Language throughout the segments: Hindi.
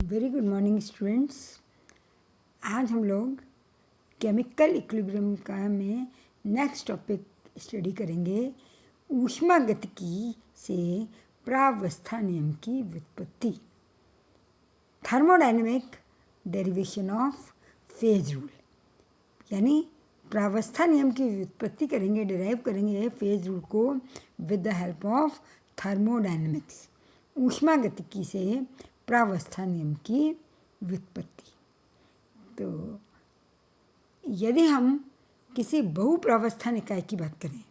Very good morning students. आज हम लोग केमिकल इक्विलिब्रियम का में नेक्स्ट टॉपिक स्टडी करेंगे, ऊष्मागतिकी से प्रावस्था नियम की व्युत्पत्ति, thermodynamic derivation of phase rule. यानी प्रावस्था नियम की व्युत्पत्ति करेंगे, डिराइव करेंगे फेज रूल को with the help of thermodynamics, ऊष्मागतिकी से प्रावस्था नियम की व्युत्पत्ति। तो यदि हम किसी बहुप्रावस्था निकाय की बात करें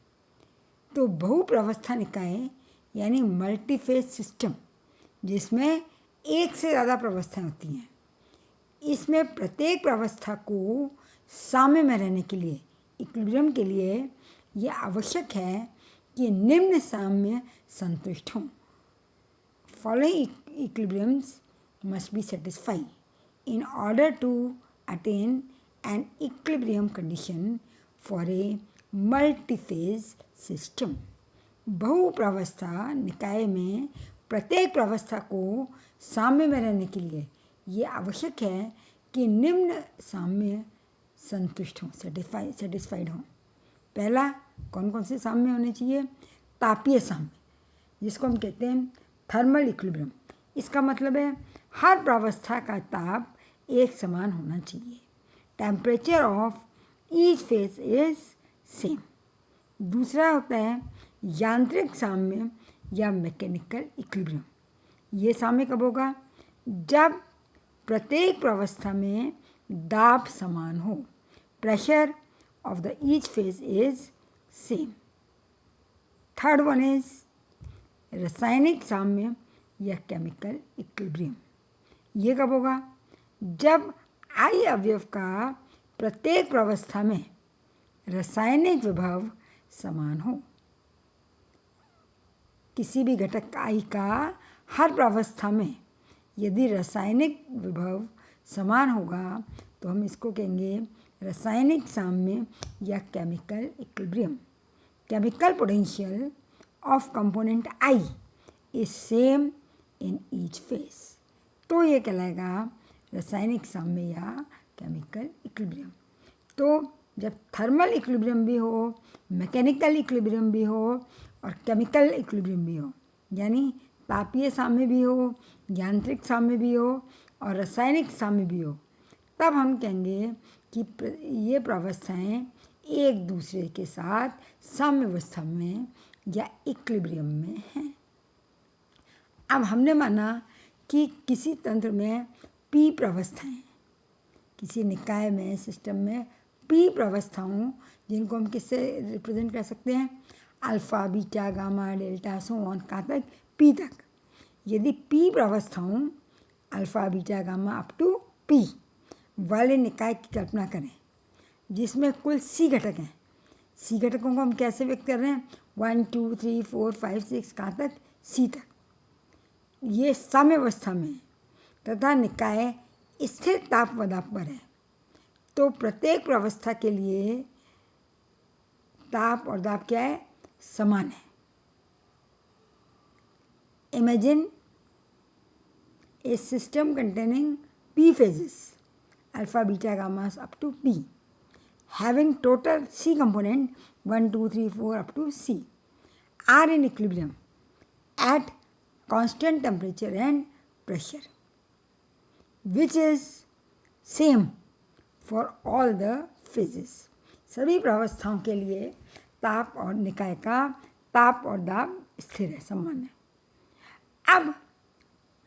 तो बहुप्रावस्था निकाय यानी मल्टीफेज सिस्टम जिसमें एक से ज़्यादा प्रावस्थाएं होती हैं, इसमें प्रत्येक प्रावस्था को साम्य में रहने के लिए, इक्विलिब्रियम के लिए यह आवश्यक है कि निम्न साम्य संतुष्ट हों। Following equilibriums must be satisfied in order to attain an equilibrium condition for a multiphase system. बहुप्रावस्था निकाय में प्रत्येक प्रावस्था को साम्य में रहने के लिए ये आवश्यक है कि निम्न साम्य संतुष्ट हों, सेटिस्फाइड हों। पहला कौन कौन से साम्य होने चाहिए? तापीय साम्य, जिसको हम कहते हैं थर्मल इक्विलिब्रियम। इसका मतलब है हर प्रावस्था का ताप एक समान होना चाहिए। Temperature of each phase is same. दूसरा होता है यांत्रिक साम्य या मैकेनिकल इक्विलिब्रियम। ये साम्य कब होगा? जब प्रत्येक प्रावस्था में दाब समान हो, pressure of the each phase is same. Third one is रासायनिक साम्य या केमिकल इक्विलिब्रियम। ये कब होगा? जब आई अवयव का प्रत्येक प्रावस्था में रासायनिक विभव समान हो। किसी भी घटक आई का हर प्रावस्था में यदि रासायनिक विभव समान होगा तो हम इसको कहेंगे रासायनिक साम्य या chemical equilibrium. Chemical potential of component I is same in each phase, तो ये कहलाएगा रासायनिक साम्य या केमिकल इक्विलिब्रियम। तो जब थर्मल इक्विलिब्रियम भी हो, मैकेनिकल इक्विलिब्रियम भी हो और केमिकल इक्विलिब्रियम भी हो, यानी तापीय साम्य भी हो, यांत्रिक साम्य भी हो और रासायनिक साम्य भी हो, तब हम कहेंगे कि ये प्रावस्थाएं एक दूसरे के साथ साम्यावस्था में या इक्विलिब्रियम में हैं। अब हमने माना कि किसी तंत्र में पी प्रावस्थाएं, किसी निकाय में, सिस्टम में पी प्रावस्थाओं, जिनको हम किससे रिप्रेजेंट कर सकते हैं? Alpha, beta, gamma, delta, so on, कहाँ तक? पी तक। यदि पी प्रावस्थाओं alpha, beta, gamma up to P वाले निकाय की कल्पना करें जिसमें कुल सी घटक हैं। सी घटकों को हम कैसे व्यक्त कर रहे हैं? 1 2 3 4 5 6 कहाँ तक? सी तक। ये साम्यावस्था में तथा निकाय स्थिर ताप व दाब पर है, तो प्रत्येक प्रावस्था के लिए ताप और दाब क्या है? समान है। Imagine a system containing P phases alpha, beta, gamma up to P, having total C component 1 2 3 4 up to C are in equilibrium at constant temperature and pressure, which is same for all the phases. सभी प्रावस्थाओं के लिए ताप और निकाय का ताप और दाब स्थिर है, समान है। अब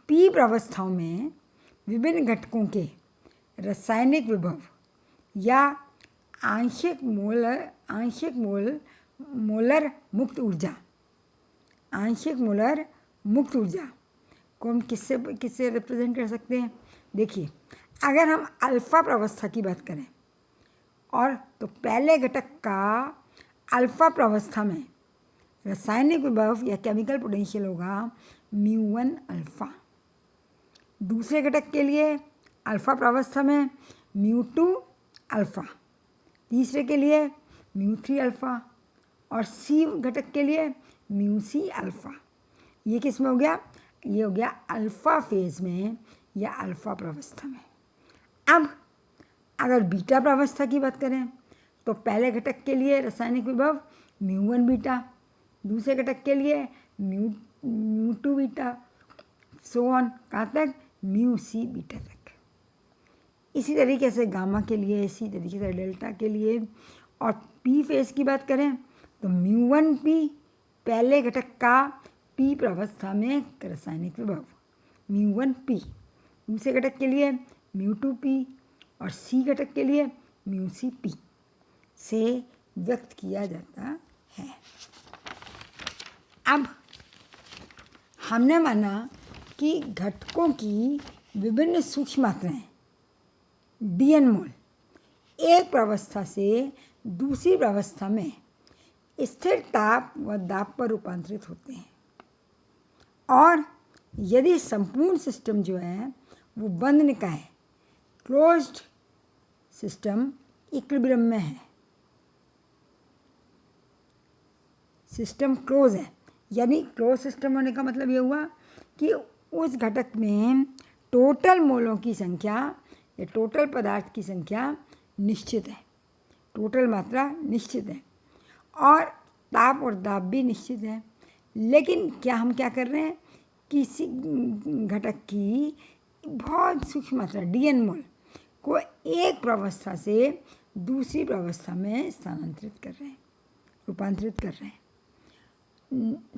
पी प्रावस्थाओं में विभिन्न घटकों के रासायनिक विभव या आंशिक मोलर मुक्त ऊर्जा, आंशिक मोलर मुक्त ऊर्जा को हम किससे रिप्रेजेंट कर सकते हैं? देखिए, अगर हम अल्फ़ा प्रावस्था की बात करें और तो पहले घटक का अल्फ़ा प्रावस्था में रासायनिक विभव या केमिकल पोटेंशियल होगा μ1 अल्फ़ा। दूसरे घटक के लिए अल्फ़ा प्रावस्था में μ2 अल्फ़ा, तीसरे के लिए μ3 अल्फ़ा और सी घटक के लिए μc अल्फ़ा। ये किस में हो गया? ये हो गया अल्फ़ा फेज़ में या अल्फा प्रावस्था में। अब अगर बीटा प्रावस्था की बात करें तो पहले घटक के लिए रासायनिक विभव μ1 बीटा, दूसरे घटक के लिए μ2 बीटा, सो ऑन कहाँ तक μc बीटा तक। इसी तरीके से गामा के लिए, इसी तरीके से डेल्टा के लिए। और पी फेज की बात करें तो μ1 पी पहले घटक का पी प्रावस्था में रासायनिक विभव μ1 पी, दूसरे घटक के लिए μ2 पी और सी घटक के लिए μc पी से व्यक्त किया जाता है। अब हमने माना कि घटकों की विभिन्न सूक्ष्म मात्राएं dn मोल एक प्रावस्था से दूसरी प्रावस्था में स्थिर ताप व दाब पर रूपांतरित होते हैं, और यदि संपूर्ण सिस्टम जो है वो बंद निकाय क्लोज्ड सिस्टम इक्विलिब्रियम में है, सिस्टम क्लोज है, यानी क्लोज सिस्टम होने का मतलब ये हुआ कि उस घटक में टोटल मोलों की संख्या या टोटल पदार्थ की संख्या निश्चित है, टोटल मात्रा निश्चित है और ताप और दाब भी निश्चित है। लेकिन क्या हम क्या कर रहे हैं, किसी घटक की बहुत सूक्ष्म मात्रा dn मोल को एक प्रावस्था से दूसरी प्रावस्था में स्थानांतरित कर रहे हैं, रूपांतरित कर रहे हैं।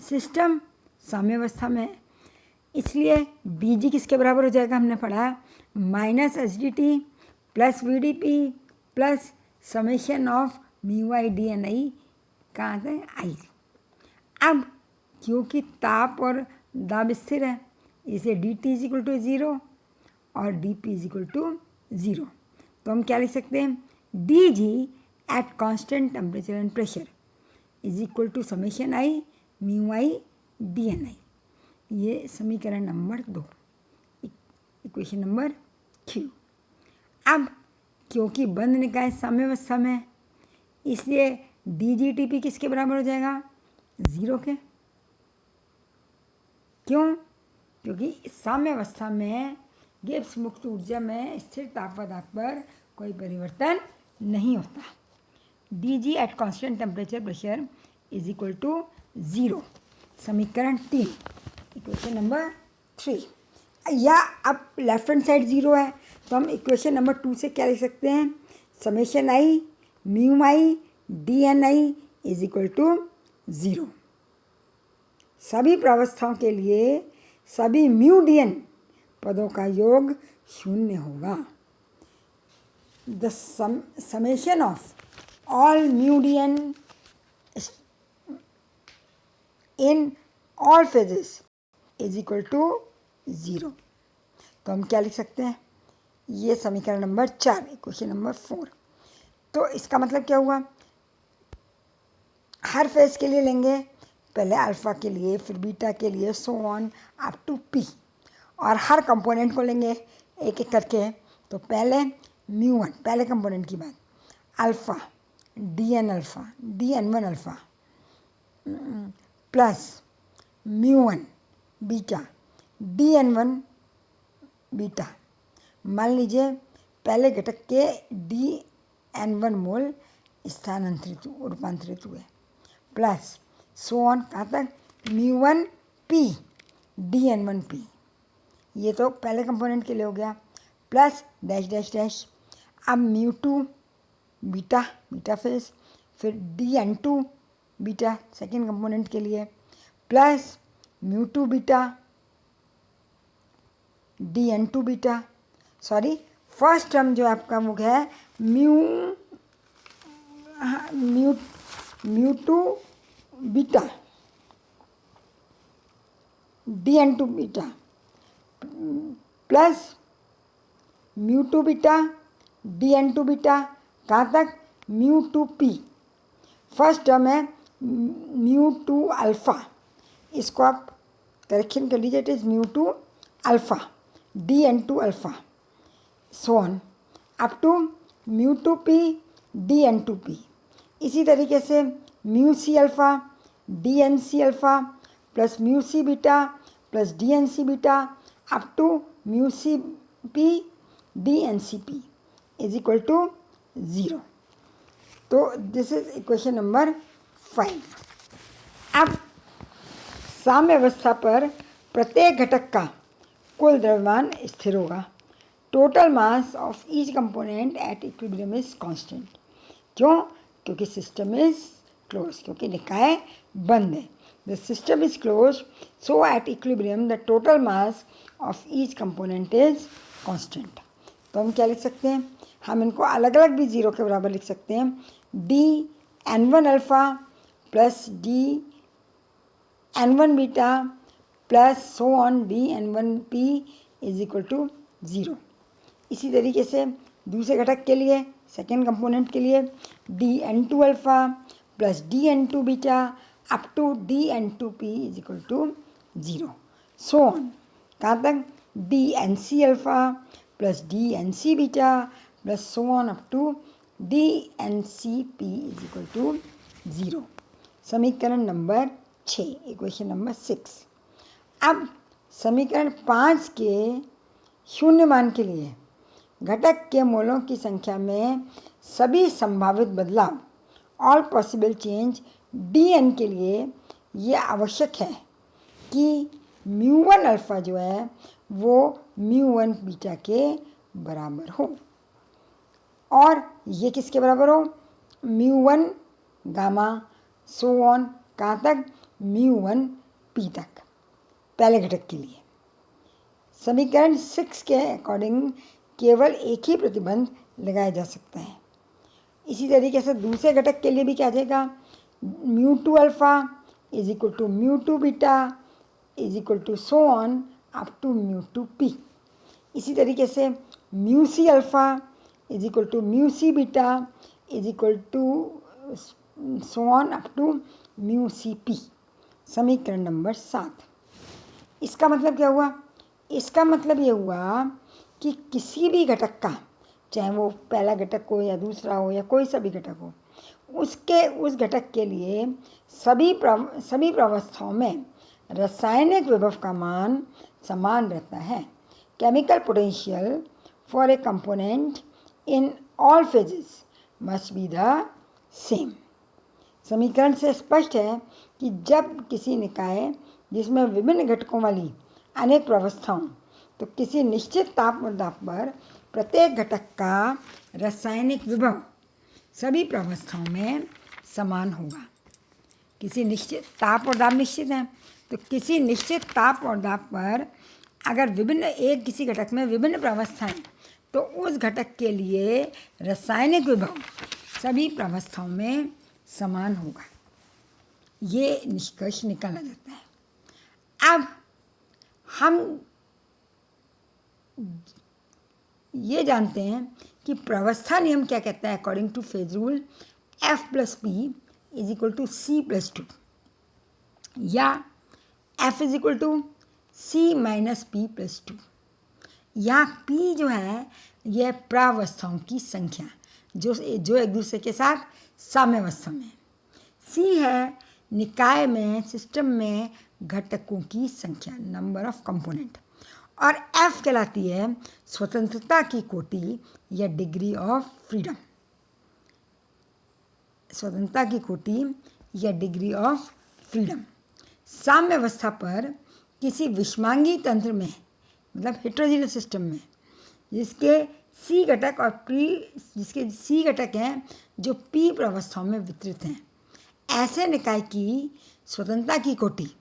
सिस्टम साम्यावस्था में, इसलिए dg किसके बराबर हो जाएगा, हमने पढ़ा -hdt plus vdp plus summation of μi dni कहाँ से आई। अब क्योंकि ताप और दाब स्थिर है, इसे dt = 0 और dp = 0, तो हम क्या लिख सकते हैं, dg at constant temperature and pressure = summation i μi dni। ये समीकरण नंबर 2, इक्वेशन नंबर Q। अब क्योंकि बंद निकाय साम्यावस्था में, इसलिए dgtp किसके बराबर हो जाएगा, 0 के। क्यों, क्योंकि साम्यावस्था में गिब्स मुक्त ऊर्जा में स्थिर ताप व दाब पर कोई परिवर्तन नहीं होता। dg at constant temperature pressure = 0, समीकरण 3, इक्वेशन नंबर 3। या अब लेफ्ट हैंड साइड 0 है तो हम इक्वेशन नंबर 2 से क्या लिख सकते हैं, समेशन i μi dni = 0। सभी प्रावस्थाओं के लिए सभी μdn पदों का योग 0 होगा। The summation of all μdn in all phases = 0। तो हम क्या लिख सकते हैं, ये समीकरण नंबर 4, इक्वेशन नंबर 4। तो इसका मतलब क्या हुआ, हर फेज के लिए लेंगे, पहले अल्फ़ा के लिए, फिर बीटा के लिए, so on up to P, और हर कंपोनेंट को लेंगे एक एक करके। तो पहले μ1 पहले कंपोनेंट की बात, alpha dn1 alpha plus μ1 beta dn1 beta. मान लीजिए पहले घटक के dn1 मोल स्थानांतरित रूपांतरित हुए, प्लस सो ऑन कहाँ तक μ1 p dn1 p, ये तो पहले कंपोनेंट के लिए हो गया, प्लस डैश डैश डैश। अब μ2 बीटा फेज, फिर dn2 बीटा सेकेंड कंपोनेंट के लिए, plus μ2 beta dn2 beta, sorry first term जो आपका वो है μ2 beta dn2 beta plus μ2 beta dn2 beta कहाँ तक μ2p। फर्स्ट टर्म है μ2 अल्फ़ा, इसको आप करेक्शन कर लीजिए, it is μ2 alpha dn2 alpha so on up to μ2p dn2p। इसी तरीके से μc alpha dnc alpha plus μc beta plus dnc beta up to mu C P D N C P is equal to 0। तो दिस इज इक्वेशन नंबर 5। अब साम्यावस्था पर प्रत्येक घटक का कुल द्रव्यमान स्थिर होगा। Total mass of each component at equilibrium is constant. क्यों? क्योंकि सिस्टम इज क्लोज, क्योंकि निकाय बंद है। The system is close, so at equilibrium the total mass of each component is constant. तो हम क्या लिख सकते हैं? हम इनको अलग अलग भी 0 के बराबर लिख सकते हैं। D n1 alpha plus d n1 beta plus so on d n1 P is equal to 0। इसी तरीके से दूसरे घटक के लिए, सेकेंड कंपोनेंट के लिए, d n2 alpha plus d n2 beta up to d n2 P is equal to 0। So on कहाँ तक? D nc alpha plus d nc beta plus so on up to d nc P is equal to 0। समीकरण नंबर 6, इक्वेशन नंबर 6। अब समीकरण 5 के शून्य मान के लिए घटक के मोलों की संख्या में सभी संभावित बदलाव, ऑल पॉसिबल चेंज dn के लिए ये आवश्यक है कि μ1 अल्फ़ा जो है वो μ1 बीटा के बराबर हो, और ये किसके बराबर हो? μ1 गामा सो ऑन कहाँ तक? μ1 पी तक, पहले घटक के लिए। समीकरण 6 के अकॉर्डिंग केवल एक ही प्रतिबंध लगाया जा सकता है। इसी तरीके से दूसरे घटक के लिए भी क्या आ जाएगा? μ2 alpha is equal to μ2 beta is equal to so on up to μ2 P. इसी तरीके से μc alpha is equal to μc beta is equal to so on up to μc P. समीकरण नंबर 7। इसका मतलब क्या हुआ? इसका मतलब ये हुआ कि किसी भी घटक का, चाहे वो पहला घटक हो या दूसरा हो या कोई सा भी घटक हो, उस घटक के लिए सभी प्रावस्थाओं में रासायनिक विभव का मान समान रहता है। Chemical potential for a component in all phases must be the same. समीकरण से स्पष्ट है कि जब किसी निकाय जिसमें विभिन्न घटकों वाली अनेक प्रावस्थाओं, तो किसी निश्चित ताप और दाब पर प्रत्येक घटक का रासायनिक विभव सभी प्रावस्थाओं में समान होगा। किसी निश्चित ताप और दाब निश्चित है, तो किसी निश्चित ताप और दाब पर अगर किसी घटक में विभिन्न प्रावस्थाएं, तो उस घटक के लिए रासायनिक विभव सभी प्रावस्थाओं में समान होगा। ये निष्कर्ष निकाला जाता है। अब हम ये जानते हैं कि प्रावस्था नियम क्या कहता है? According to phase rule F plus P is equal to C plus 2, या F is equal to C minus P plus 2। या P जो है यह प्रावस्थाओं की संख्या जो एक दूसरे के साथ साम्यावस्था में। C है निकाय में, सिस्टम में घटकों की संख्या, नंबर ऑफ कंपोनेंट। और F कहलाती है स्वतंत्रता की कोटि या डिग्री ऑफ फ्रीडम। स्वतंत्रता की कोटि या डिग्री ऑफ फ्रीडम। साम्यावस्था पर किसी विषमांगी तंत्र में, मतलब हेट्रोजीनियस सिस्टम में, जिसके C घटक हैं जो P प्रावस्थाओं में वितरित हैं, ऐसे निकाय की स्वतंत्रता की कोटि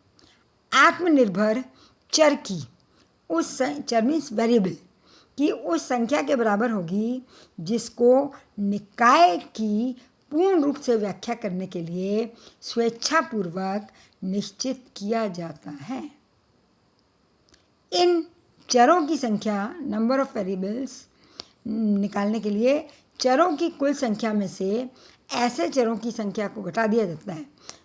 आत्मनिर्भर चर की उस चर मीन्स वेरिएबल की उस संख्या के बराबर होगी जिसको निकाय की पूर्ण रूप से व्याख्या करने के लिए स्वेच्छापूर्वक निश्चित किया जाता है। इन चरों की संख्या, नंबर ऑफ वेरिएबल्स, निकालने के लिए चरों की कुल संख्या में से ऐसे चरों की संख्या को घटा दिया जाता है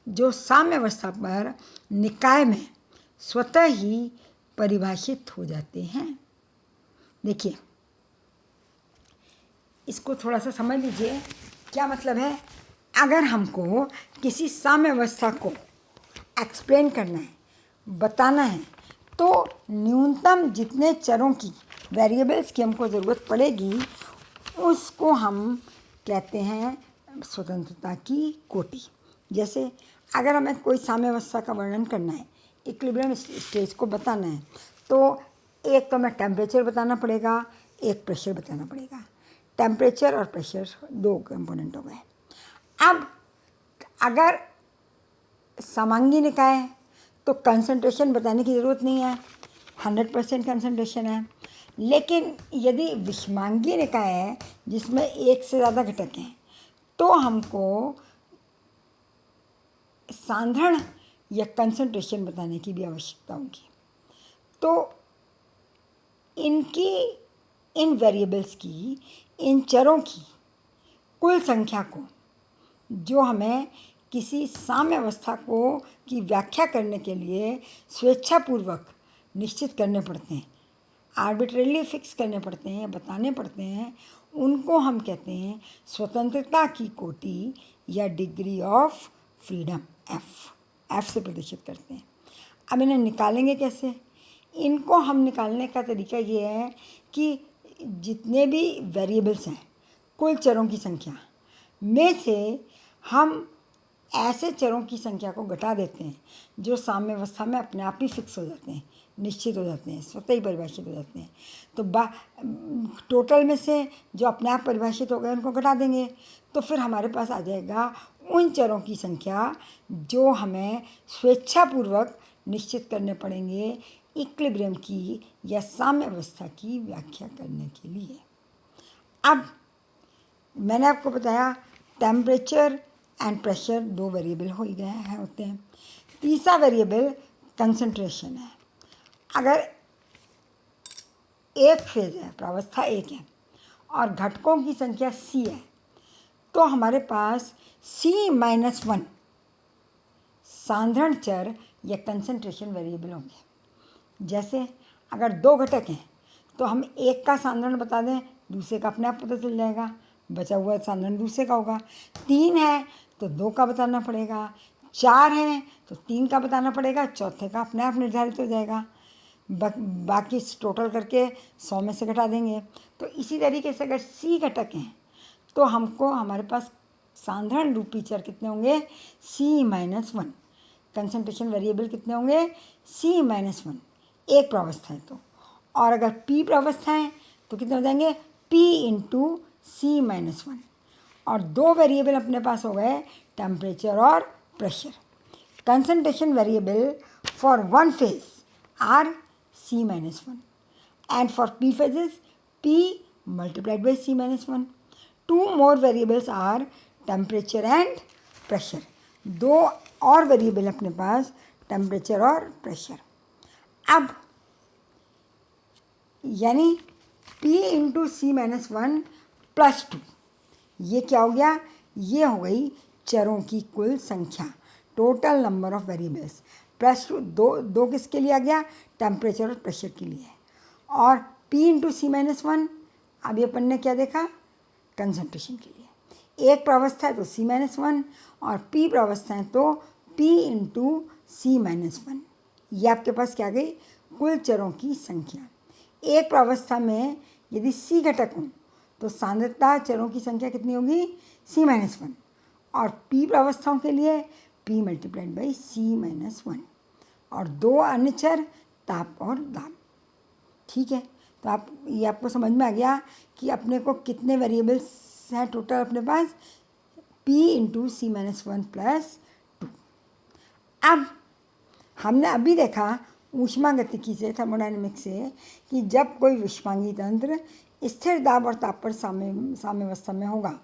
जो साम्यावस्था पर निकाय में स्वतः ही परिभाषित हो जाते हैं। देखिए, इसको थोड़ा सा समझ लीजिए, क्या मतलब है। अगर हमको किसी साम्यावस्था को एक्सप्लेन करना है, बताना है, तो न्यूनतम जितने चरों की, वेरिएबल्स की हमको ज़रूरत पड़ेगी उसको हम कहते हैं स्वतंत्रता की कोटि। जैसे अगर हमें कोई साम्यावस्था का वर्णन करना है, इक्विलिब्रियम स्टेज को बताना है, तो एक तो हमें टेम्परेचर बताना पड़ेगा, एक प्रेशर बताना पड़ेगा। टेम्परेचर और प्रेशर दो कंपोनेंट हो गए। अब अगर समांगी निकाय है तो कंसंट्रेशन बताने की ज़रूरत नहीं है, 100% कंसंट्रेशन है। लेकिन यदि विषमांगी निकाय है जिसमें एक से ज़्यादा घटक हैं, तो हमको सांद्रण या कंसंट्रेशन बताने की भी आवश्यकता होगी। तो इन वेरिएबल्स की, इन चरों की कुल संख्या को, जो हमें किसी साम्यावस्था को की व्याख्या करने के लिए स्वेच्छापूर्वक निश्चित करने पड़ते हैं, आर्बिट्रेरली फिक्स करने पड़ते हैं, बताने पड़ते हैं, उनको हम कहते हैं स्वतंत्रता की कोटि या डिग्री ऑफ फ्रीडम, एफ से प्रदर्शित करते हैं। अब इन्हें निकालेंगे कैसे? इनको हम निकालने का तरीका ये है कि जितने भी वेरिएबल्स हैं, कुल चरों की संख्या में से हम ऐसे चरों की संख्या को घटा देते हैं जो साम्यावस्था में अपने आप ही फिक्स हो जाते हैं, निश्चित हो जाते हैं, स्वतः ही परिभाषित हो जाते हैं। तो टोटल में से जो अपने आप परिभाषित हो गए उनको घटा देंगे, तो फिर हमारे पास आ जाएगा उन चरों की संख्या जो हमें स्वेच्छापूर्वक निश्चित करने पड़ेंगे इक्विलिब्रियम की या साम्यावस्था की व्याख्या करने के लिए। अब मैंने आपको बताया टेम्परेचर एंड प्रेशर दो वेरिएबल हो ही गए हैं, होते हैं। तीसरा वेरिएबल कंसंट्रेशन है। अगर एक फेज है, प्रावस्था एक है और घटकों की संख्या सी है, तो हमारे पास C-1 सांद्रण चर या कंसंट्रेशन वेरिएबल होंगे। जैसे अगर दो घटक हैं तो हम एक का सांद्रण बता दें, दूसरे का अपने आप पता चल जाएगा, बचा हुआ सांद्रण दूसरे का होगा। 3 है तो 2 का बताना पड़ेगा, 4 है तो 3 का बताना पड़ेगा, चौथे का अपने आप निर्धारित हो जाएगा। बाकी टोटल करके 100 में से घटा देंगे। तो इसी तरीके से अगर C घटक हैं तो हमको हमारे पास सांद्रण रूपी चर कितने होंगे? C-1। कंसंट्रेशन वेरिएबल कितने होंगे? C-1 एक प्रावस्था है तो। और अगर P प्रावस्था है तो कितने हो जाएंगे? P into C-1। और दो वेरिएबल अपने पास हो गए, टेम्परेचर और pressure. Concentration variable for one phase are C-1 and for P phases P multiplied by C-1. Two more variables are temperature and pressure. दो और वेरिएबल अपने पास टेम्परेचर और प्रेशर। अब यानी P इंटू C-1 प्लस 2, ये क्या हो गया? ये हो गई चरों की कुल संख्या, total number of variables. Plus 2 दो किसके लिए आ गया? टेम्परेचर और प्रेशर के लिए। और P इंटू C-1 अभी अपन ने क्या देखा? कंसंट्रेशन के लिए। एक प्रावस्था है तो C-1 और P प्रावस्था है तो P इंटू C-1। ये आपके पास क्या गई? कुल चरों की संख्या। एक प्रावस्था में यदि C घटक हों तो सांद्रता चरों की संख्या कितनी होगी? C-1। और P प्रावस्थाओं के लिए P मल्टीप्लाइड बाई C-1। और दो अन्य चर ताप और दाब। ठीक है, तो ये आपको समझ में आ गया कि अपने को कितने वेरिएबल्स हैं टोटल अपने पास? P into C-1 plus 2। अब हमने अभी देखा ऊष्मागतिकी से, थर्मोडायनेमिक्स से, कि जब कोई विषमांगी तंत्र स्थिर दाब और ताप पर साम्यावस्था में होगा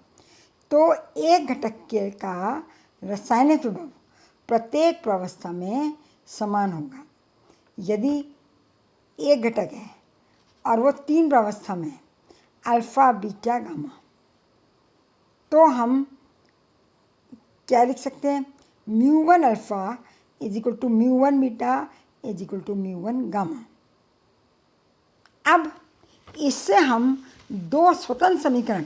तो एक घटक के का रासायनिक विभव प्रत्येक प्रावस्था में समान होगा। यदि एक घटक है और वो 3 प्रावस्था में अल्फ़ा, बीटा, गामा, तो हम क्या लिख सकते हैं? μ1 alpha is equal to μ1 beta is equal to μ1 gamma. अब इससे हम दो स्वतंत्र समीकरण,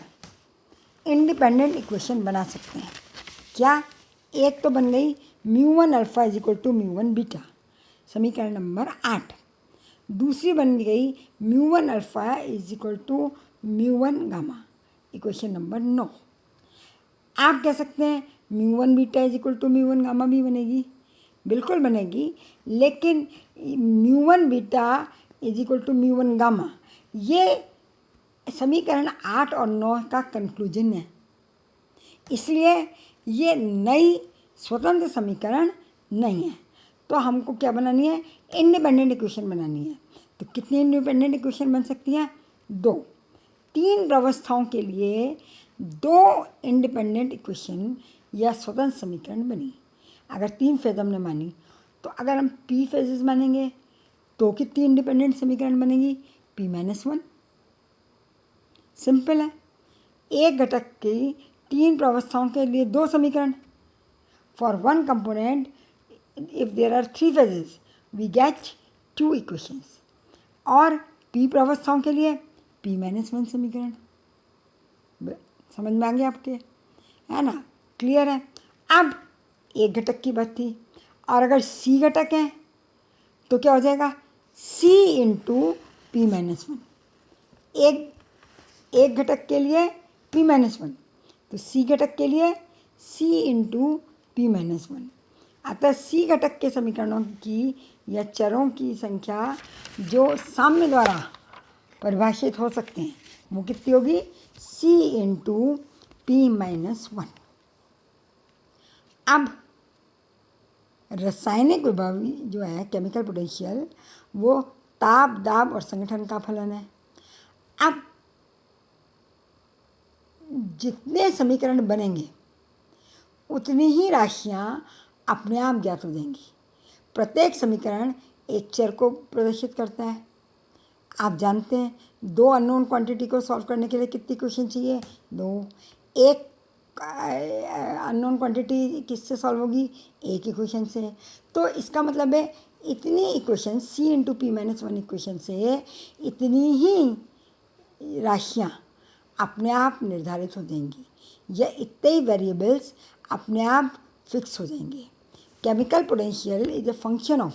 इंडिपेंडेंट इक्वेशन बना सकते हैं। क्या? एक तो बन गई μ1 alpha is equal to μ1 beta, समीकरण नंबर 8। दूसरी बन गई μ1 alpha is equal to μ1 gamma, equation number 9। आप कह सकते हैं μ1 beta is equal to μ1 gamma भी बनेगी, बिल्कुल बनेगी, लेकिन μ1 beta is equal to μ1 gamma ये समीकरण 8 और 9 का कंक्लूजन है, इसलिए ये नई स्वतंत्र समीकरण नहीं है। तो हमको क्या बनानी है, इंडिपेंडेंट इक्वेशन बनानी है। तो कितनी इंडिपेंडेंट इक्वेशन बन सकती हैं, 2। 3 प्रावस्थाओं के लिए 2 इंडिपेंडेंट इक्वेशन या स्वतंत्र समीकरण बनी। अगर 3 फेज हमने मानी, तो अगर हम p फेजेस मानेंगे तो कितनी इंडिपेंडेंट समीकरण बनेगी, p-1। सिंपल है। एक घटक की 3 प्रावस्थाओं के लिए 2 समीकरण। For one component if there are 3 phases we get 2 equations. और p प्रावस्थाओं के लिए p-1 समीकरण। समझ में आ गया आपके, है ना, क्लियर है। अब एक घटक की बात थी, और अगर c घटक है तो क्या हो जाएगा, c इंटू p-1। एक घटक के लिए p-1, तो c घटक के लिए c इंटू p-1। अतः c घटक के समीकरणों की या चरों की संख्या जो साम्य द्वारा परिभाषित हो सकते हैं वो कितनी होगी, c इंटू p-1। अब रासायनिक विभव जो है, केमिकल पोटेंशियल, वो ताप, दाब और संगठन का फलन है। अब जितने समीकरण बनेंगे उतनी ही राशियां अपने आप ज्ञात हो जाएंगी। प्रत्येक समीकरण एक चर को प्रदर्शित करता है। आप जानते हैं 2 अननोन क्वांटिटी को सॉल्व करने के लिए कितनी इक्वेशन चाहिए, 2। एक अननोन क्वांटिटी किससे सॉल्व होगी, एक इक्वेशन से। तो इसका मतलब है इतनी equation c into p-1 equation से इतनी ही राशियां अपने आप निर्धारित हो जाएंगी, या इतने ही वेरिएबल्स अपने आप फिक्स हो जाएंगे। Chemical potential is a function of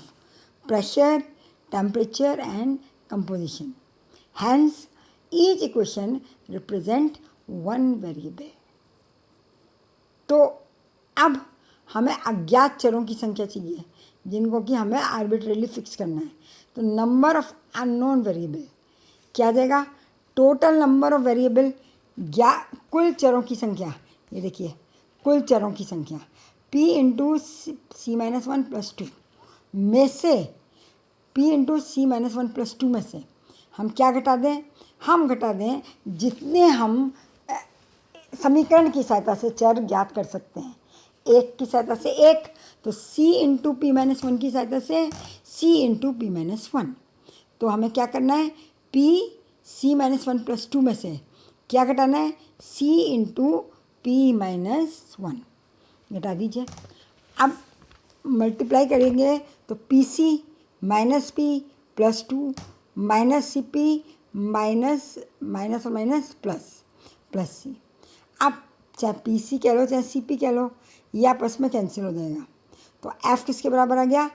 pressure, temperature and composition. Hence each equation represent one variable. तो अब हमें अज्ञात चरों की संख्या चाहिए जिनको कि हमें आर्बिट्रेरली फिक्स करना है। तो नंबर ऑफ अननोन वेरिएबल क्या देगा, टोटल नंबर ऑफ वेरिएबल, कुल चरों की संख्या। ये देखिए कुल चरों की संख्या p इंटू c-1 प्लस 2 में से, p इंटू c-1 प्लस 2 में से हम क्या घटा दें, हम घटा दें जितने हम समीकरण की सहायता से चर ज्ञात कर सकते हैं। एक की सहायता से एक, तो c इंटू p-1 की सहायता से c इंटू p-1। तो हमें क्या करना है, p c-1 प्लस 2 में से क्या घटाना है, c इंटू p-1 घटा दीजिए। अब मल्टीप्लाई करेंगे तो pc minus p plus 2 minus cp minus minus और माइनस प्लस c। अब चाहे pc कह लो चाहे cp कह लो, ये आपस में कैंसिल हो जाएगा। तो f किसके बराबर आ गया,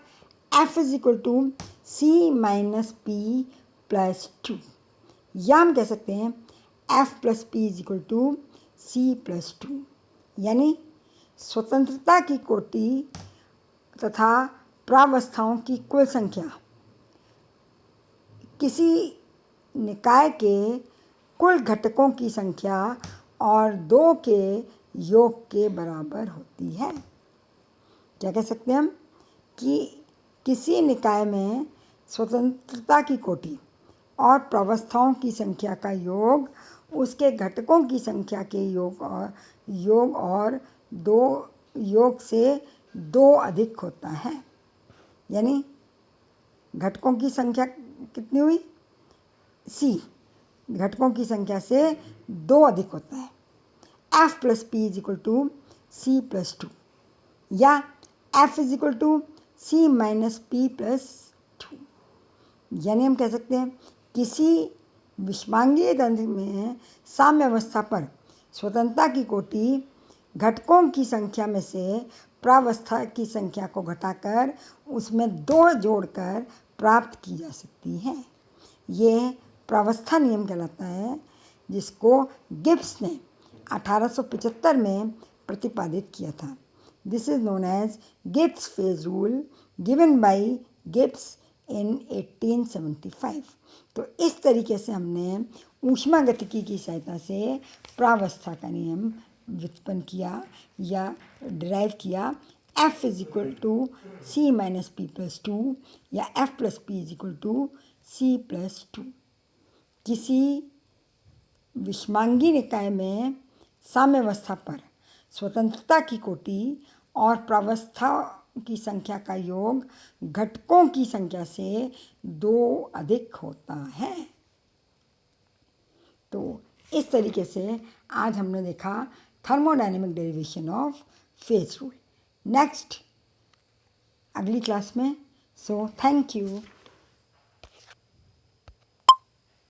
f is equal to c minus p plus 2, या हम कह सकते हैं f plus p is equal to c plus 2। यानी स्वतंत्रता की कोटि तथा प्रावस्थाओं की कुल संख्या किसी निकाय के कुल घटकों की संख्या और 2 के योग के बराबर होती है। क्या कह सकते हैं हम कि किसी निकाय में स्वतंत्रता की कोटि और प्रावस्थाओं की संख्या का योग उसके घटकों की संख्या के योग और 2 योग से 2 अधिक होता है। यानी घटकों की संख्या कितनी हुई, c, घटकों की संख्या से 2 अधिक होता है। f plus P is equal to C plus 2, या f is equal to C minus P plus 2। यानी हम कह सकते हैं किसी विषमांगीय तंत्र में साम्य अवस्था पर स्वतंत्रता की कोटि घटकों की संख्या में से प्रावस्था की संख्या को घटाकर उसमें 2 जोड़कर प्राप्त की जा सकती है। ये प्रावस्था नियम कहलाता है, जिसको गिब्स ने 1875 में प्रतिपादित किया था। This is known as Gibbs phase rule given by Gibbs in 1875। तो इस तरीके से हमने ऊष्मागतिकी की सहायता से प्रावस्था का नियम व्युत्पन्न किया या डिराइव किया। F is equal to C minus P plus 2 या F plus P is equal to C plus 2। किसी विषमांगी निकाय में साम्यावस्था पर स्वतंत्रता की कोटि और प्रावस्था की संख्या का योग घटकों की संख्या से 2 अधिक होता है। तो इस तरीके से आज हमने देखा thermodynamic derivation of phase rule. Next अगली क्लास में। So thank you.